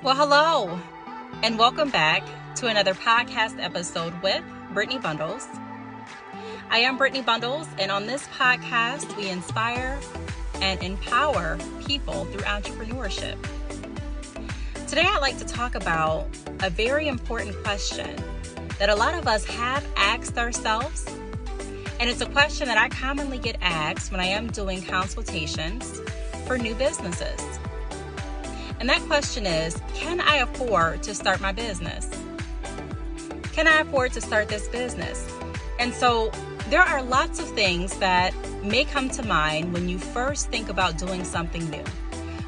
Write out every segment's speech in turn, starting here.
Well, hello, and welcome back to another podcast episode with Brittney Bundles. I am Brittney Bundles, and on this podcast, we inspire and empower people through entrepreneurship. Today, I'd like to talk about a very important question that a lot of us have asked ourselves, and it's a question that I commonly get asked when I am doing consultations for new businesses. And that question is, can I afford to start my business? Can I afford to start this business? And so there are lots of things that may come to mind when you first think about doing something new,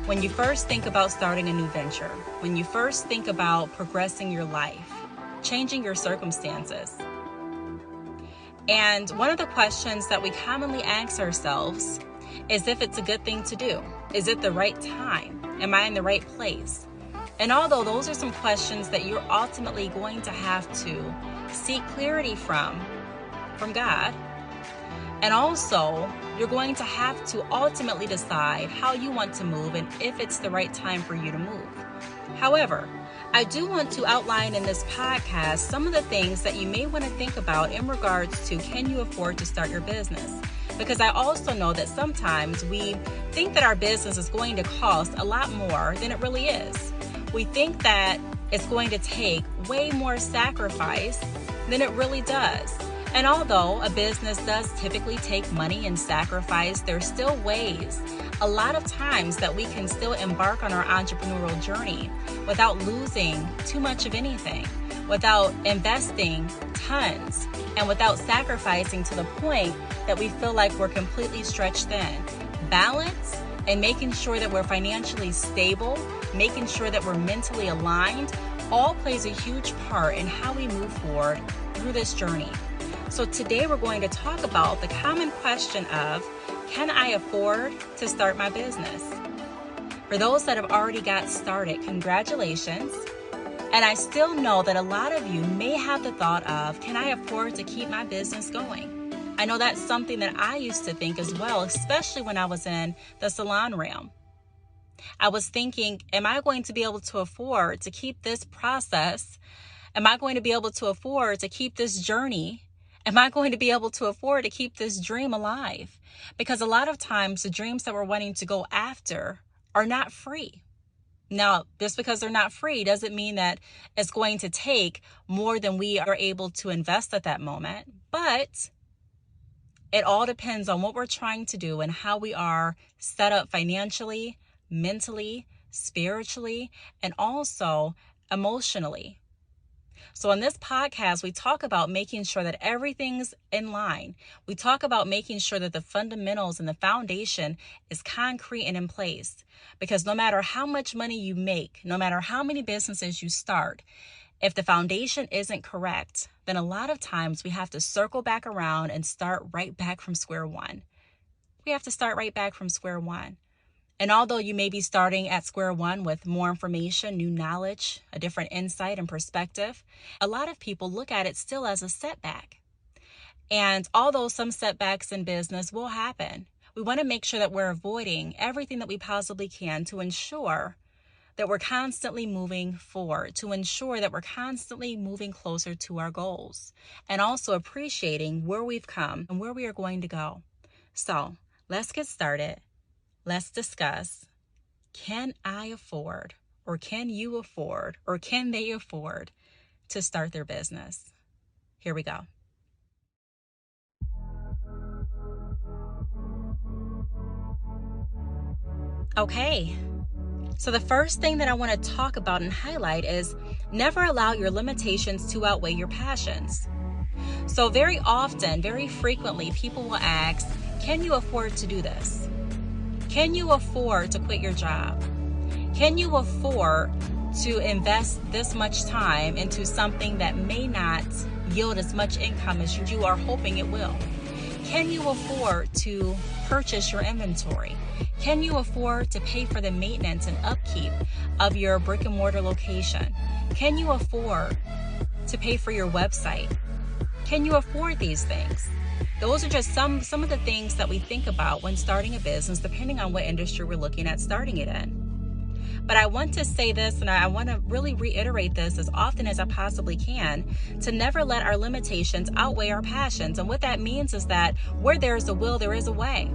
when you first think about starting a new venture, when you first think about progressing your life, changing your circumstances. And one of the questions that we commonly ask ourselves is if it's a good thing to do. Is it the right time? Am I in the right place? And although those are some questions that you're ultimately going to have to seek clarity from God, and also you're going to have to ultimately decide how you want to move and if it's the right time for you to move. However, I do want to outline in this podcast some of the things that you may want to think about in regards to can you afford to start your business? Because I also know that sometimes we think that our business is going to cost a lot more than it really is. We think that it's going to take way more sacrifice than it really does. And although a business does typically take money and sacrifice, there's still ways, a lot of times, that we can still embark on our entrepreneurial journey without losing too much of anything, without investing tons, and without sacrificing to the point that we feel like we're completely stretched thin. Balance and making sure that we're financially stable, making sure that we're mentally aligned, all plays a huge part in how we move forward through this journey. So today we're going to talk about the common question of, can I afford to start my business? For those that have already got started, congratulations. And I still know that a lot of you may have the thought of, can I afford to keep my business going? I know that's something that I used to think as well, especially when I was in the salon realm. I was thinking, am I going to be able to afford to keep this process? Am I going to be able to afford to keep this journey? Am I going to be able to afford to keep this dream alive? Because a lot of times the dreams that we're wanting to go after are not free. Now, just because they're not free doesn't mean that it's going to take more than we are able to invest at that moment. But it all depends on what we're trying to do and how we are set up financially, mentally, spiritually, and also emotionally. So in this podcast, we talk about making sure that everything's in line. We talk about making sure that the fundamentals and the foundation is concrete and in place. Because no matter how much money you make, no matter how many businesses you start, if the foundation isn't correct, then a lot of times we have to circle back around and start right back from square one. We have to start right back from square one. And although you may be starting at square one with more information, new knowledge, a different insight and perspective, a lot of people look at it still as a setback. And although some setbacks in business will happen, we want to make sure that we're avoiding everything that we possibly can to ensure that we're constantly moving forward, to ensure that we're constantly moving closer to our goals, and also appreciating where we've come and where we are going to go. So let's get started. Let's discuss, can I afford, or can you afford, or can they afford to start their business? Here we go. Okay, so the first thing that I want to talk about and highlight is never allow your limitations to outweigh your passions. So very often, very frequently, people will ask, can you afford to do this? Can you afford to quit your job? Can you afford to invest this much time into something that may not yield as much income as you are hoping it will? Can you afford to purchase your inventory? Can you afford to pay for the maintenance and upkeep of your brick and mortar location? Can you afford to pay for your website? Can you afford these things? Those are just some of the things that we think about when starting a business, depending on what industry we're looking at starting it in. But I want to say this, and I want to really reiterate this as often as I possibly can, to never let our limitations outweigh our passions. And what that means is that where there is a will, there is a way.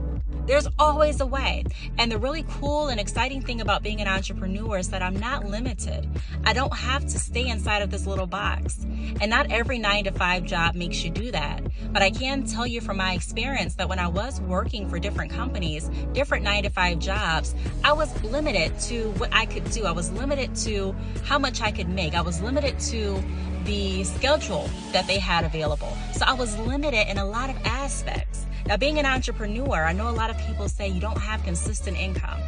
There's always a way. And the really cool and exciting thing about being an entrepreneur is that I'm not limited. I don't have to stay inside of this little box. And not every 9-to-5 job makes you do that. But I can tell you from my experience that when I was working for different companies, different 9-to-5 jobs, I was limited to what I could do. I was limited to how much I could make. I was limited to the schedule that they had available. So I was limited in a lot of aspects. Now, being an entrepreneur, I know a lot of people say you don't have consistent income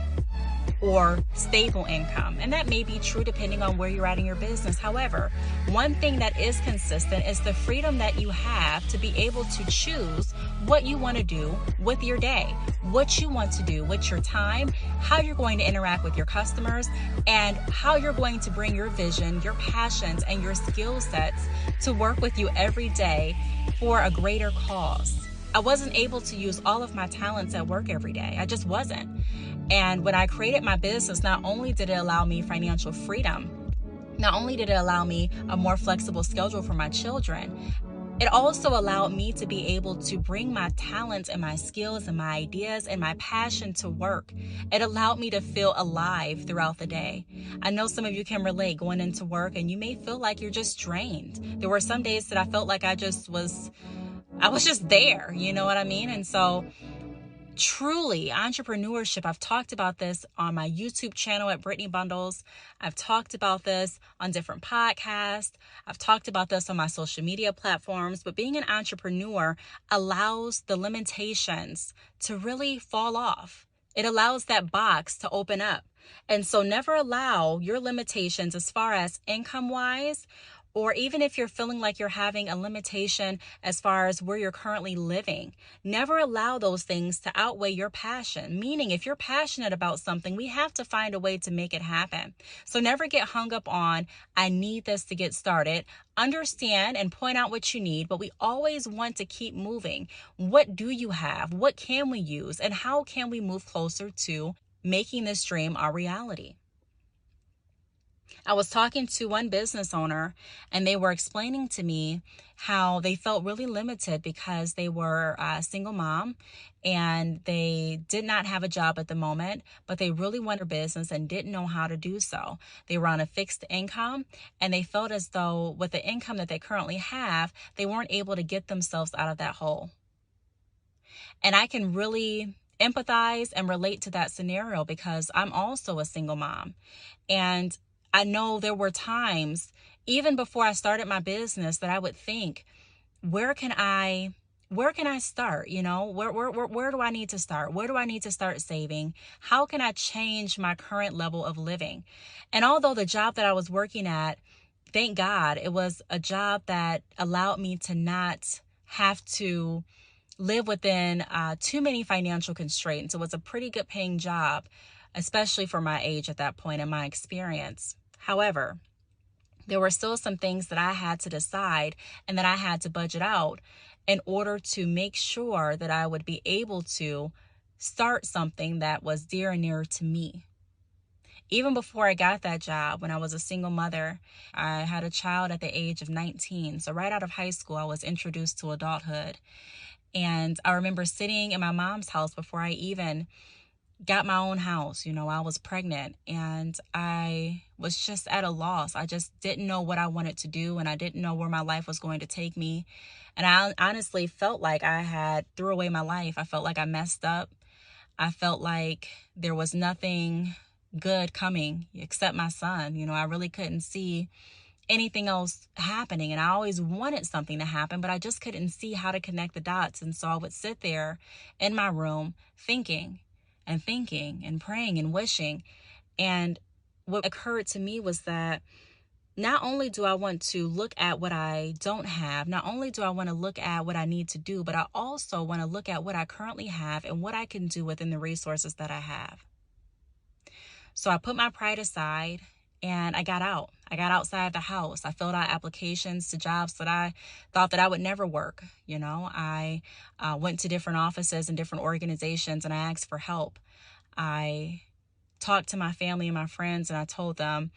or stable income, and that may be true depending on where you're at in your business. However, one thing that is consistent is the freedom that you have to be able to choose what you want to do with your day, what you want to do with your time, how you're going to interact with your customers, and how you're going to bring your vision, your passions, and your skill sets to work with you every day for a greater cause. I wasn't able to use all of my talents at work every day. I just wasn't. And when I created my business, not only did it allow me financial freedom, not only did it allow me a more flexible schedule for my children, it also allowed me to be able to bring my talents and my skills and my ideas and my passion to work. It allowed me to feel alive throughout the day. I know some of you can relate going into work and you may feel like you're just drained. There were some days that I felt like I was just there, you know what I mean? And so truly, entrepreneurship, I've talked about this on my YouTube channel at Brittney Bundles. I've talked about this on different podcasts. I've talked about this on my social media platforms. But being an entrepreneur allows the limitations to really fall off. It allows that box to open up. And so never allow your limitations as far as income-wise, or even if you're feeling like you're having a limitation as far as where you're currently living, never allow those things to outweigh your passion. Meaning, if you're passionate about something, we have to find a way to make it happen. So never get hung up on, I need this to get started. Understand and point out what you need, but we always want to keep moving. What do you have? What can we use? And how can we move closer to making this dream our reality? I was talking to one business owner and they were explaining to me how they felt really limited because they were a single mom and they did not have a job at the moment, but they really wanted a business and didn't know how to do so. They were on a fixed income and they felt as though with the income that they currently have, they weren't able to get themselves out of that hole. And I can really empathize and relate to that scenario because I'm also a single mom. And I know there were times, even before I started my business, that I would think, where can I start? You know, where do I need to start? Where do I need to start saving? How can I change my current level of living? And although the job that I was working at, thank God, it was a job that allowed me to not have to live within too many financial constraints. It was a pretty good paying job, especially for my age at that point in my experience. However, there were still some things that I had to decide and that I had to budget out in order to make sure that I would be able to start something that was dear and near to me. Even before I got that job, when I was a single mother, I had a child at the age of 19. So right out of high school, I was introduced to adulthood. And I remember sitting in my mom's house before I even got my own house. You know, I was pregnant and I was just at a loss. I just didn't know what I wanted to do and I didn't know where my life was going to take me. And I honestly felt like I had threw away my life. I felt like I messed up. I felt like there was nothing good coming except my son. You know, I really couldn't see anything else happening. And I always wanted something to happen, but I just couldn't see how to connect the dots. And so I would sit there in my room thinking and praying and wishing. And what occurred to me was that not only do I want to look at what I don't have, not only do I want to look at what I need to do, but I also want to look at what I currently have and what I can do within the resources that I have. So I put my pride aside and I got out. I got outside the house. I filled out applications to jobs that I thought that I would never work. You know, I went to different offices and different organizations and I asked for help. I talked to my family and my friends, and I told them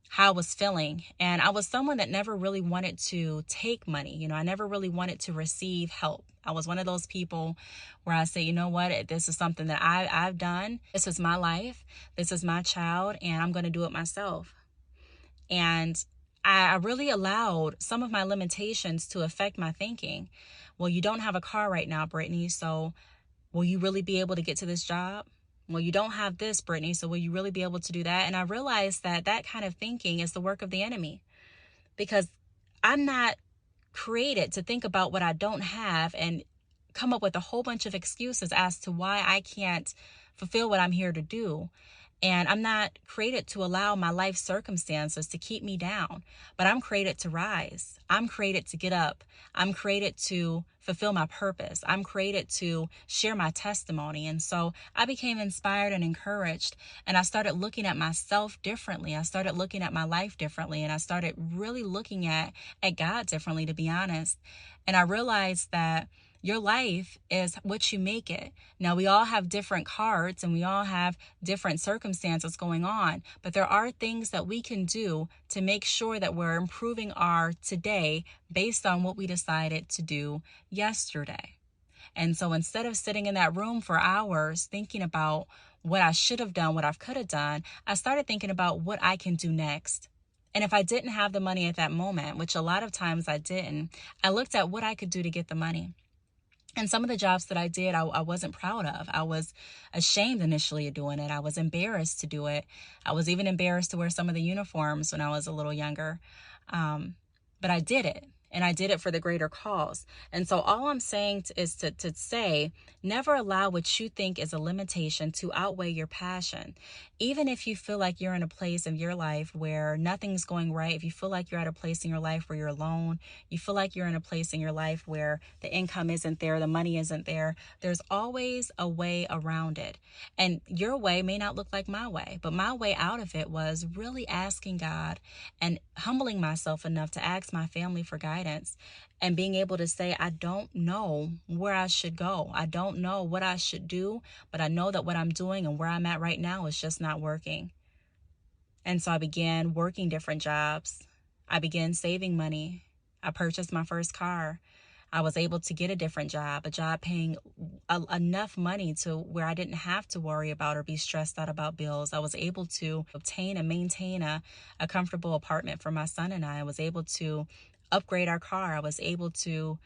how I was feeling. And I was someone that never really wanted to take money. I never really wanted to receive help. I was one of those people where I say, you know what, this is something that I've done. This is my life. This is my child, and I'm going to do it myself. And I really allowed some of my limitations to affect my thinking. Well, you don't have a car right now, Brittney, so will you really be able to get to this job? Well, you don't have this, Brittney, so will you really be able to do that? And I realized that that kind of thinking is the work of the enemy, because I'm not created to think about what I don't have and come up with a whole bunch of excuses as to why I can't fulfill what I'm here to do. And I'm not created to allow my life circumstances to keep me down, but I'm created to rise. I'm created to get up. I'm created to fulfill my purpose. I'm created to share my testimony. And so I became inspired and encouraged, and I started looking at myself differently. I started looking at my life differently, and I started really looking at God differently, to be honest. And I realized that your life is what you make it. Now, we all have different cards and we all have different circumstances going on, but there are things that we can do to make sure that we're improving our today based on what we decided to do yesterday. And so instead of sitting in that room for hours thinking about what I should have done, what I could have done, I started thinking about what I can do next. And if I didn't have the money at that moment, which a lot of times I didn't, I looked at what I could do to get the money. And some of the jobs that I did, I wasn't proud of. I was ashamed initially of doing it. I was embarrassed to do it. I was even embarrassed to wear some of the uniforms when I was a little younger. But I did it. And I did it for the greater cause. And so all I'm saying is to say, never allow what you think is a limitation to outweigh your passion. Even if you feel like you're in a place of your life where nothing's going right, if you feel like you're at a place in your life where you're alone, you feel like you're in a place in your life where the income isn't there, the money isn't there, there's always a way around it. And your way may not look like my way, but my way out of it was really asking God and humbling myself enough to ask my family for guidance. And being able to say, I don't know where I should go. I don't know what I should do, but I know that what I'm doing and where I'm at right now is just not working. And so I began working different jobs. I began saving money. I purchased my first car. I was able to get a different job, a job paying enough money to where I didn't have to worry about or be stressed out about bills. I was able to obtain and maintain a comfortable apartment for my son and I was able to upgrade our car. I was able to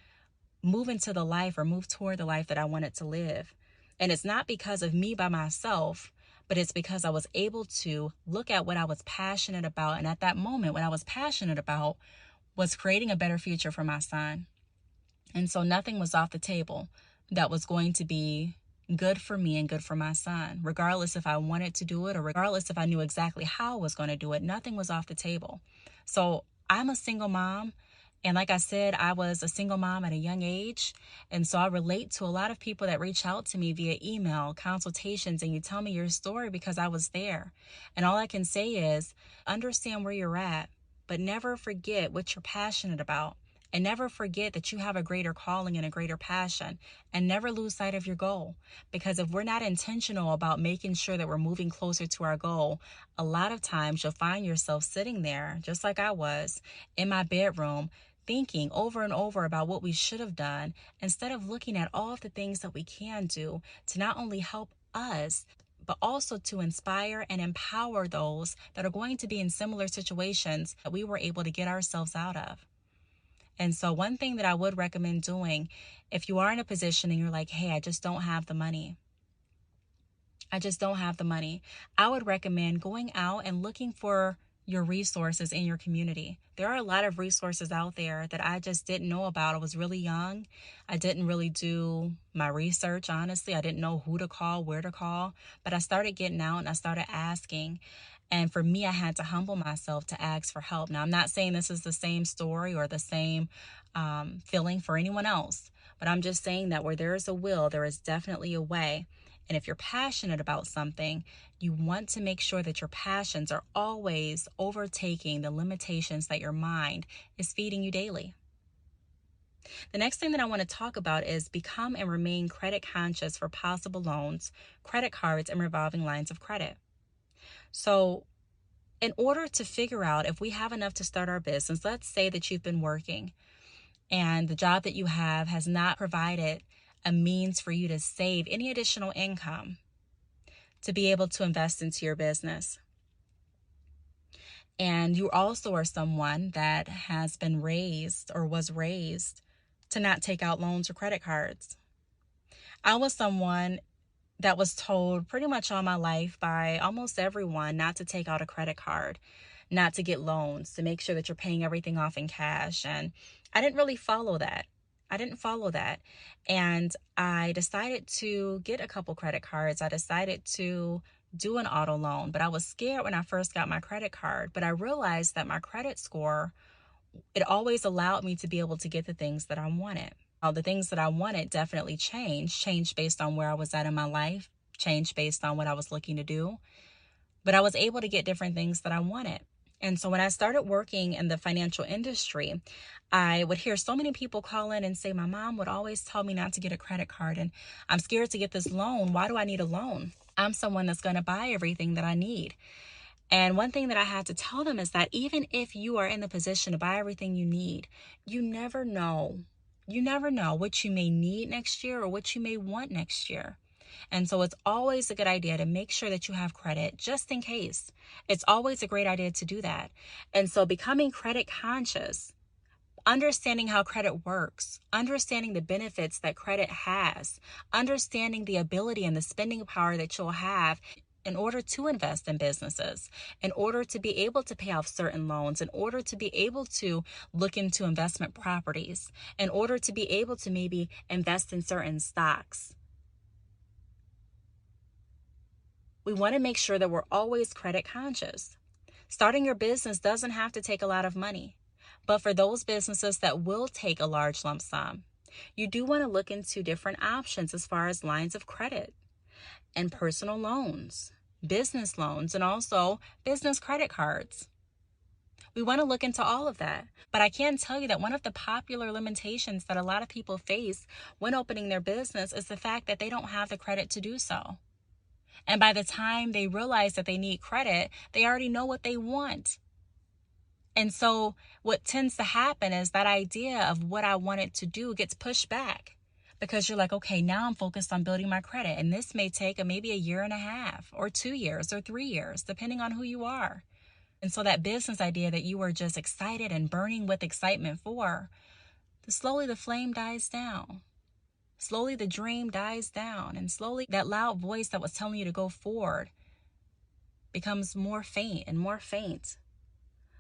move into the life or move toward the life that I wanted to live. And it's not because of me by myself, but it's because I was able to look at what I was passionate about. And at that moment, what I was passionate about was creating a better future for my son. And so nothing was off the table that was going to be good for me and good for my son, regardless if I wanted to do it or regardless if I knew exactly how I was going to do it. Nothing was off the table. So I'm a single mom. And like I said, I was a single mom at a young age. And so I relate to a lot of people that reach out to me via email, consultations, and you tell me your story because I was there. And all I can say is understand where you're at, but never forget what you're passionate about. And never forget that you have a greater calling and a greater passion. And never lose sight of your goal. Because if we're not intentional about making sure that we're moving closer to our goal, a lot of times you'll find yourself sitting there, just like I was, in my bedroom, thinking over and over about what we should have done, instead of looking at all of the things that we can do to not only help us, but also to inspire and empower those that are going to be in similar situations that we were able to get ourselves out of. And so one thing that I would recommend doing, if you are in a position and you're like, hey, I just don't have the money. I would recommend going out and looking for your resources in your community. There are a lot of resources out there that I just didn't know about. I was really young. I didn't really do my research, honestly. I didn't know who to call, where to call. But I started getting out and I started asking. And for me, I had to humble myself to ask for help. Now, I'm not saying this is the same story or the same feeling for anyone else, but I'm just saying that where there is a will, there is definitely a way. And if you're passionate about something, you want to make sure that your passions are always overtaking the limitations that your mind is feeding you daily. The next thing that I want to talk about is become and remain credit conscious for possible loans, credit cards, and revolving lines of credit. So in order to figure out if we have enough to start our business, let's say that you've been working and the job that you have has not provided a means for you to save any additional income to be able to invest into your business. And you also are someone that has been raised or was raised to not take out loans or credit cards. I was someone that was told pretty much all my life by almost everyone not to take out a credit card, not to get loans, to make sure that you're paying everything off in cash. And I didn't really follow that. I didn't follow that. And I decided to get a couple credit cards. I decided to do an auto loan, but I was scared when I first got my credit card. But I realized that my credit score, it always allowed me to be able to get the things that I wanted. The things that I wanted definitely changed based on where I was at in my life, changed based on what I was looking to do. But I was able to get different things that I wanted. And so when I started working in the financial industry, I would hear so many people call in and say, my mom would always tell me not to get a credit card, and I'm scared to get this loan. Why do I need a loan? I'm someone that's going to buy everything that I need. And one thing that I had to tell them is that even if you are in the position to buy everything you need, you never know. You never know what you may need next year or what you may want next year. And so it's always a good idea to make sure that you have credit just in case. It's always a great idea to do that. And so becoming credit conscious, understanding how credit works, understanding the benefits that credit has, understanding the ability and the spending power that you'll have in order to invest in businesses, in order to be able to pay off certain loans, in order to be able to look into investment properties, in order to be able to maybe invest in certain stocks. We want to make sure that we're always credit conscious. Starting your business doesn't have to take a lot of money, but for those businesses that will take a large lump sum, you do want to look into different options as far as lines of credit and personal loans, business loans, and also business credit cards. We want to look into all of that. But I can tell you that one of the popular limitations that a lot of people face when opening their business is the fact that they don't have the credit to do so. And by the time they realize that they need credit, they already know what they want. And so what tends to happen is that idea of what I wanted to do gets pushed back. Because you're like, okay, now I'm focused on building my credit. And this may take maybe a year and a half or 2 years or 3 years, depending on who you are. And so that business idea that you were just excited and burning with excitement for, slowly the flame dies down. Slowly the dream dies down. And slowly that loud voice that was telling you to go forward becomes more faint and more faint.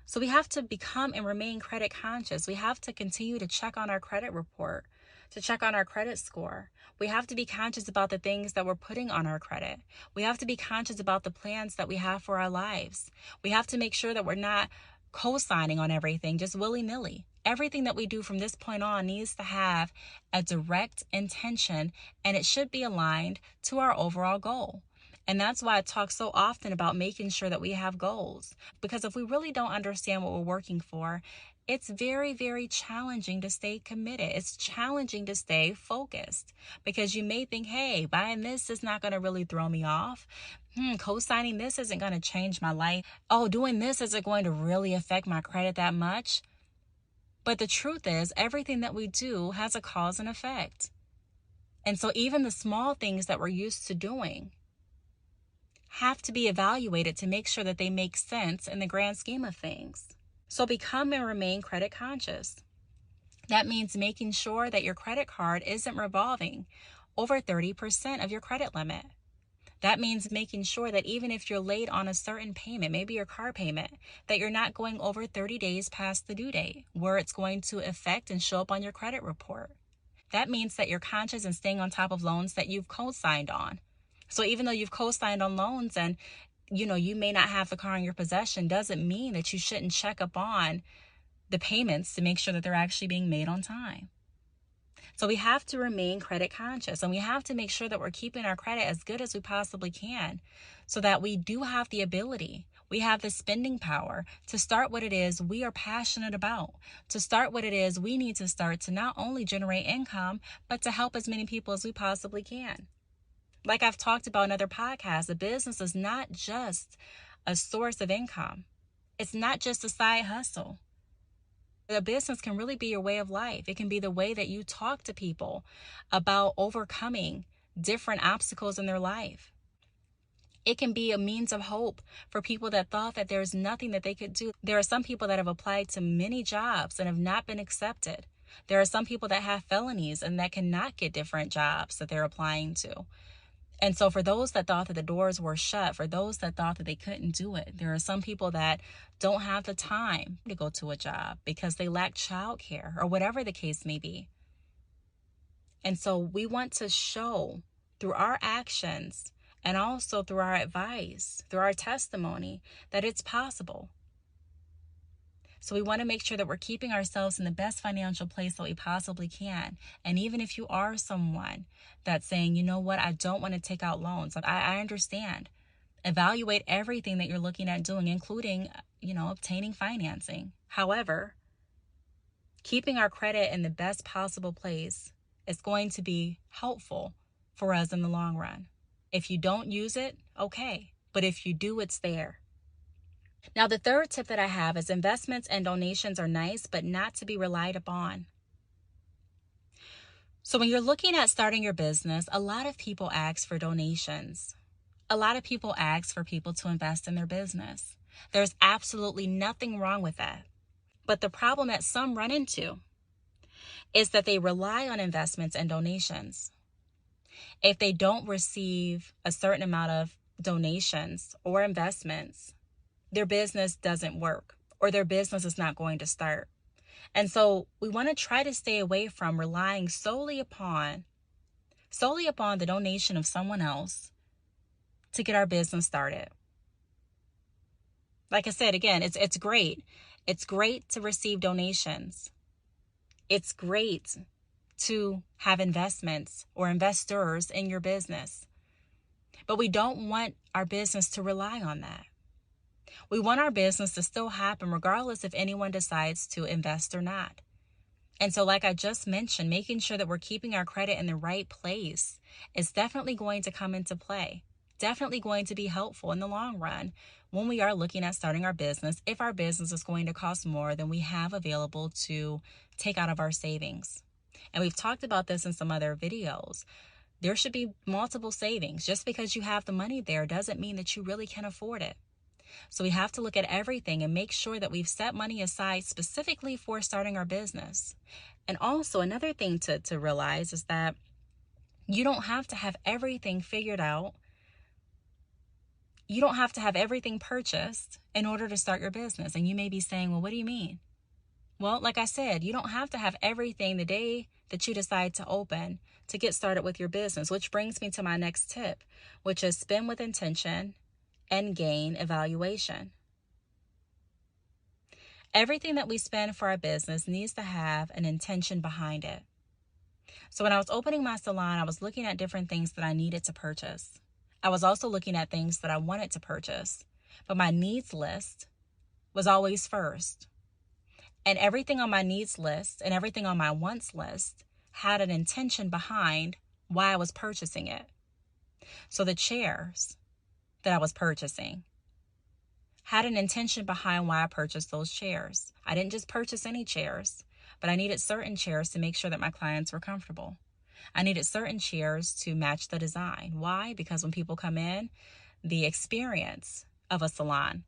So we have to become and remain credit conscious. We have to continue to check on our credit report, to check on our credit score. We have to be conscious about the things that we're putting on our credit. We have to be conscious about the plans that we have for our lives. We have to make sure that we're not co-signing on everything just willy-nilly. Everything that we do from this point on needs to have a direct intention, and it should be aligned to our overall goal. And that's why I talk so often about making sure that we have goals. Because if we really don't understand what we're working for, it's very, very challenging to stay committed. It's challenging to stay focused because you may think, hey, buying this is not going to really throw me off. Co-signing this isn't going to change my life. Oh, doing this isn't going to really affect my credit that much. But the truth is, everything that we do has a cause and effect. And so even the small things that we're used to doing have to be evaluated to make sure that they make sense in the grand scheme of things. So become and remain credit conscious. That means making sure that your credit card isn't revolving over 30% of your credit limit. That means making sure that even if you're late on a certain payment, maybe your car payment, that you're not going over 30 days past the due date, where it's going to affect and show up on your credit report. That means that you're conscious and staying on top of loans that you've co-signed on. So even though you've co-signed on loans and you may not have the car in your possession, doesn't mean that you shouldn't check up on the payments to make sure that they're actually being made on time. So we have to remain credit conscious, and we have to make sure that we're keeping our credit as good as we possibly can so that we do have the ability, we have the spending power to start what it is we are passionate about, to start what it is we need to start to not only generate income, but to help as many people as we possibly can. Like I've talked about in other podcasts, a business is not just a source of income. It's not just a side hustle. The business can really be your way of life. It can be the way that you talk to people about overcoming different obstacles in their life. It can be a means of hope for people that thought that there's nothing that they could do. There are some people that have applied to many jobs and have not been accepted. There are some people that have felonies and that cannot get different jobs that they're applying to. And so for those that thought that the doors were shut, for those that thought that they couldn't do it, there are some people that don't have the time to go to a job because they lack childcare or whatever the case may be. And so we want to show through our actions and also through our advice, through our testimony, that it's possible. So we want to make sure that we're keeping ourselves in the best financial place that we possibly can. And even if you are someone that's saying, you know what, I don't want to take out loans, I understand. Evaluate everything that you're looking at doing, including, obtaining financing. However, keeping our credit in the best possible place is going to be helpful for us in the long run. If you don't use it, okay. But if you do, it's there. Now, the third tip that I have is investments and donations are nice, but not to be relied upon. So when you're looking at starting your business, a lot of people ask for donations. A lot of people ask for people to invest in their business. There's absolutely nothing wrong with that. But the problem that some run into is that they rely on investments and donations. If they don't receive a certain amount of donations or investments, their business doesn't work or their business is not going to start. And so we want to try to stay away from relying solely upon the donation of someone else to get our business started. Like I said, again, it's great. It's great to receive donations. It's great to have investments or investors in your business. But we don't want our business to rely on that. We want our business to still happen regardless if anyone decides to invest or not. And so like I just mentioned, making sure that we're keeping our credit in the right place is definitely going to come into play. Definitely going to be helpful in the long run when we are looking at starting our business, if our business is going to cost more than we have available to take out of our savings. And we've talked about this in some other videos. There should be multiple savings. Just because you have the money there doesn't mean that you really can afford it. So we have to look at everything and make sure that we've set money aside specifically for starting our business. And also another thing to realize is that you don't have to have everything figured out. You don't have to have everything purchased in order to start your business. And you may be saying, well, what do you mean? Well, like I said, you don't have to have everything the day that you decide to open to get started with your business, which brings me to my next tip, which is spend with intention and gain evaluation. Everything that we spend for our business needs to have an intention behind it. So when I was opening my salon, I was looking at different things that I needed to purchase. I was also looking at things that I wanted to purchase, but my needs list was always first. And everything on my needs list and everything on my wants list had an intention behind why I was purchasing it. So the chairs that I was purchasing had an intention behind why I purchased those chairs. I didn't just purchase any chairs, but I needed certain chairs to make sure that my clients were comfortable. I needed certain chairs to match the design. Why? Because when people come in, the experience of a salon,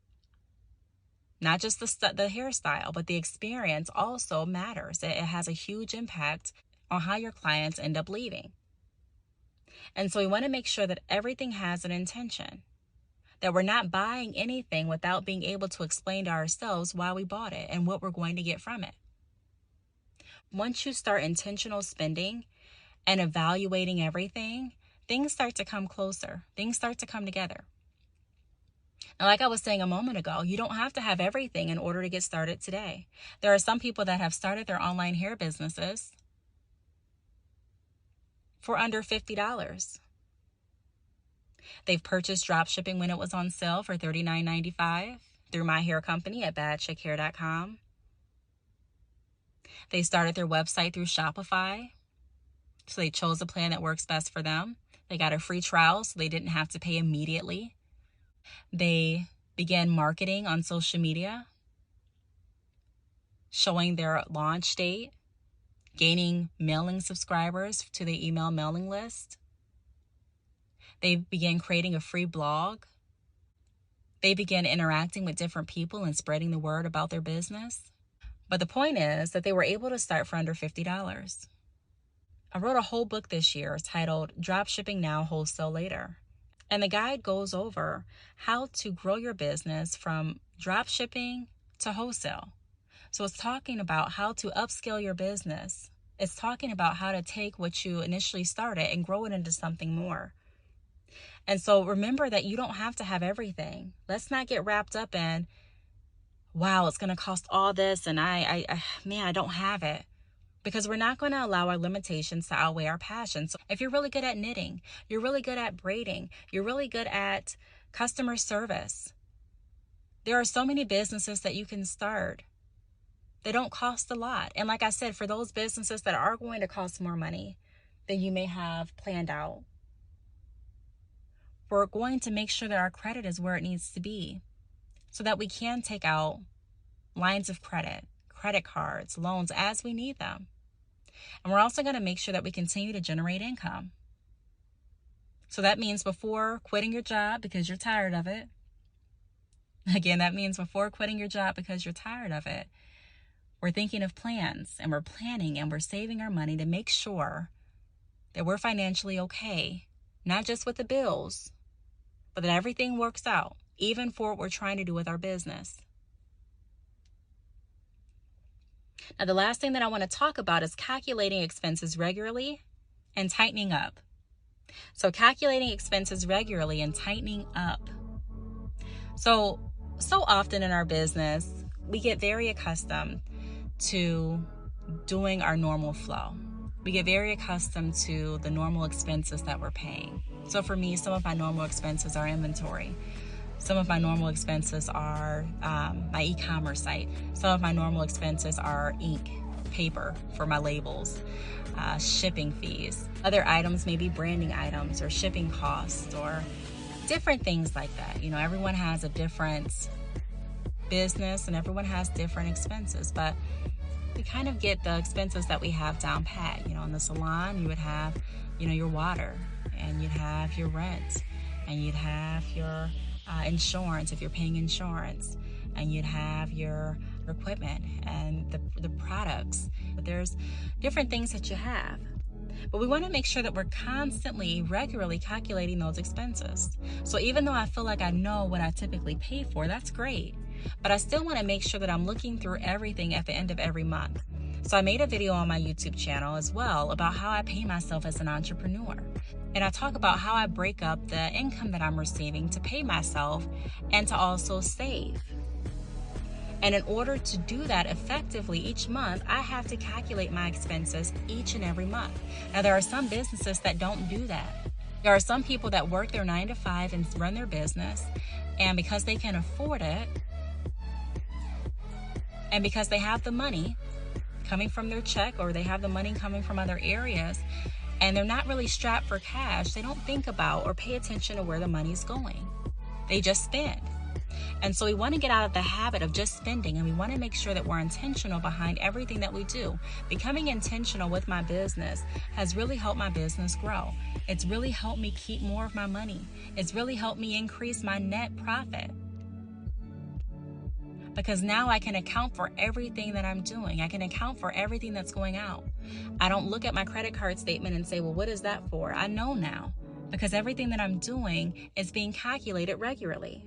not just the hairstyle, but the experience also matters. It has a huge impact on how your clients end up leaving. And so we want to make sure that everything has an intention, that we're not buying anything without being able to explain to ourselves why we bought it and what we're going to get from it. Once you start intentional spending and evaluating everything, things start to come closer. Things start to come together. Now, like I was saying a moment ago, you don't have to have everything in order to get started today. There are some people that have started their online hair businesses for under $50. They've purchased drop shipping when it was on sale for $39.95 through my hair company at badchickhair.com. They started their website through Shopify. So they chose a plan that works best for them. They got a free trial, so they didn't have to pay immediately. They begin marketing on social media, showing their launch date, gaining mailing subscribers to the email mailing list. They began creating a free blog. They began interacting with different people and spreading the word about their business. But the point is that they were able to start for under $50. I wrote a whole book this year titled Dropshipping Now, Wholesale Later. And the guide goes over how to grow your business from dropshipping to wholesale. So it's talking about how to upscale your business. It's talking about how to take what you initially started and grow it into something more. And so remember that you don't have to have everything. Let's not get wrapped up in, wow, it's going to cost all this and I don't have it. Because we're not going to allow our limitations to outweigh our passions. So if you're really good at knitting, you're really good at braiding, you're really good at customer service, there are so many businesses that you can start. They don't cost a lot. And like I said, for those businesses that are going to cost more money than you may have planned out, we're going to make sure that our credit is where it needs to be so that we can take out lines of credit, credit cards, loans as we need them. And we're also going to make sure that we continue to generate income. So that means before quitting your job because you're tired of it. Again, that means before quitting your job because you're tired of it, we're thinking of plans and we're planning and we're saving our money to make sure that we're financially okay, not just with the bills, but that everything works out, even for what we're trying to do with our business. Now, the last thing that I want to talk about is calculating expenses regularly and tightening up. So calculating expenses regularly and tightening up. So often in our business, we get very accustomed to doing our normal flow. We get very accustomed to the normal expenses that we're paying. So for me, some of my normal expenses are inventory. Some of my normal expenses are my e-commerce site. Some of my normal expenses are ink, paper for my labels, shipping fees. Other items may be branding items or shipping costs or different things like that. You know, everyone has a different business and everyone has different expenses, but we kind of get the expenses that we have down pat. You know, in the salon, you would have, your water, and you'd have your rent, and you'd have your insurance if you're paying insurance, and you'd have your equipment and the products. But there's different things that you have. But we want to make sure that we're constantly, regularly calculating those expenses. So even though I feel like I know what I typically pay for, that's great. But I still want to make sure that I'm looking through everything at the end of every month. So I made a video on my YouTube channel as well about how I pay myself as an entrepreneur. And I talk about how I break up the income that I'm receiving to pay myself and to also save. And in order to do that effectively each month, I have to calculate my expenses each and every month. Now, there are some businesses that don't do that. There are some people that work their 9 to 5 and run their business, and because they can afford it, and because they have the money coming from their check or they have the money coming from other areas, and they're not really strapped for cash, they don't think about or pay attention to where the money's going. They just spend. And so we want to get out of the habit of just spending, and we want to make sure that we're intentional behind everything that we do. Becoming intentional with my business has really helped my business grow. It's really helped me keep more of my money. It's really helped me increase my net profit. Because now I can account for everything that I'm doing. I can account for everything that's going out. I don't look at my credit card statement and say, well, what is that for? I know now, because everything that I'm doing is being calculated regularly.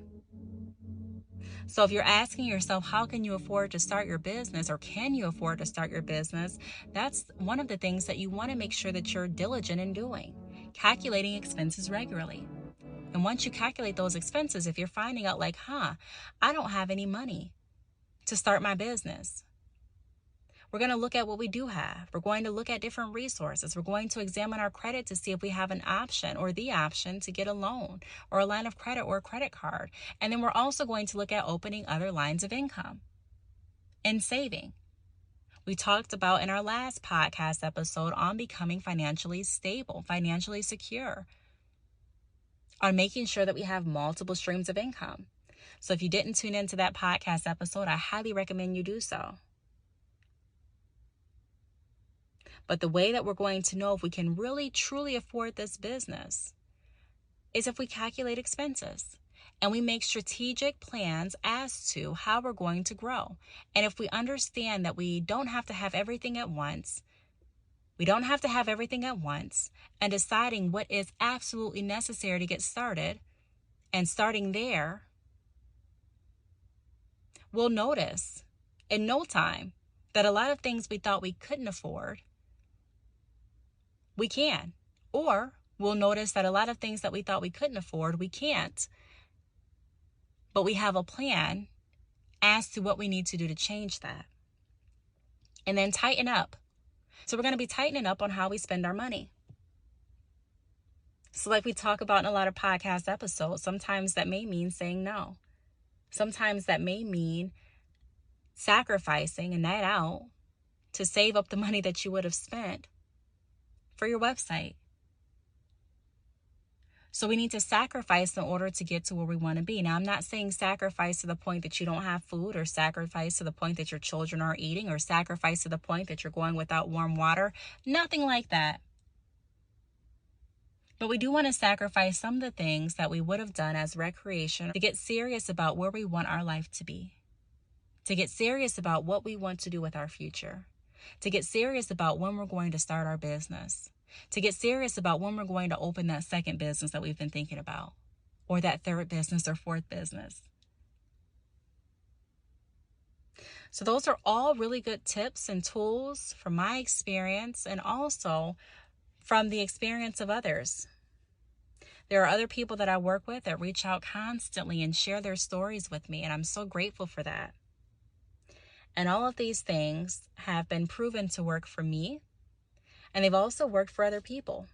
So if you're asking yourself, how can you afford to start your business, or can you afford to start your business? That's one of the things that you want to make sure that you're diligent in doing, calculating expenses regularly. And once you calculate those expenses, if you're finding out like, I don't have any money to start my business, we're going to look at what we do have. We're going to look at different resources. We're going to examine our credit to see if we have an option or the option to get a loan or a line of credit or a credit card. And then we're also going to look at opening other lines of income and saving. We talked about in our last podcast episode on becoming financially stable, financially secure, on making sure that we have multiple streams of income. So if you didn't tune into that podcast episode, I highly recommend you do so. But the way that we're going to know if we can really, truly afford this business is if we calculate expenses and we make strategic plans as to how we're going to grow. And if we understand that we don't have to have everything at once, and deciding what is absolutely necessary to get started and starting there, we'll notice in no time that a lot of things we thought we couldn't afford, we can. Or we'll notice that a lot of things that we thought we couldn't afford, we can't. But we have a plan as to what we need to do to change that. And then tighten up. So we're going to be tightening up on how we spend our money. So like we talk about in a lot of podcast episodes, sometimes that may mean saying no. Sometimes that may mean sacrificing a night out to save up the money that you would have spent for your website. So we need to sacrifice in order to get to where we want to be. Now, I'm not saying sacrifice to the point that you don't have food, or sacrifice to the point that your children aren't eating, or sacrifice to the point that you're going without warm water. Nothing like that. But we do want to sacrifice some of the things that we would have done as recreation to get serious about where we want our life to be, to get serious about what we want to do with our future, to get serious about when we're going to start our business, to get serious about when we're going to open that second business that we've been thinking about, or that third business or fourth business. So those are all really good tips and tools from my experience, and also from the experience of others. There are other people that I work with that reach out constantly and share their stories with me, and I'm so grateful for that. And all of these things have been proven to work for me, and they've also worked for other people.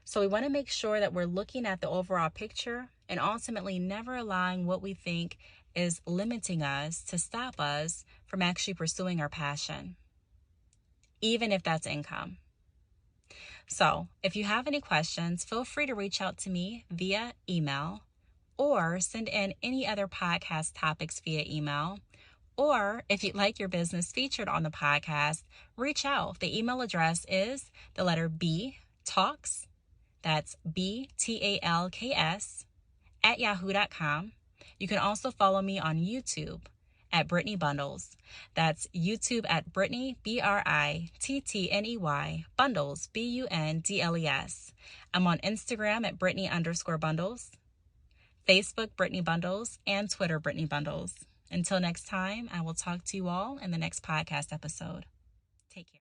So we want to make sure that we're looking at the overall picture and ultimately never allowing what we think is limiting us to stop us from actually pursuing our passion, even if that's income. So if you have any questions, feel free to reach out to me via email, or send in any other podcast topics via email. Or if you'd like your business featured on the podcast, reach out. The email address is the letter Btalks, that's BTALKS, @yahoo.com. You can also follow me on YouTube at Brittney Bundles. That's YouTube at Brittney, BRITTNEY, Bundles, BUNDLES. I'm on Instagram at Brittney_Bundles, Facebook Brittney Bundles, and Twitter Brittney Bundles. Until next time, I will talk to you all in the next podcast episode. Take care.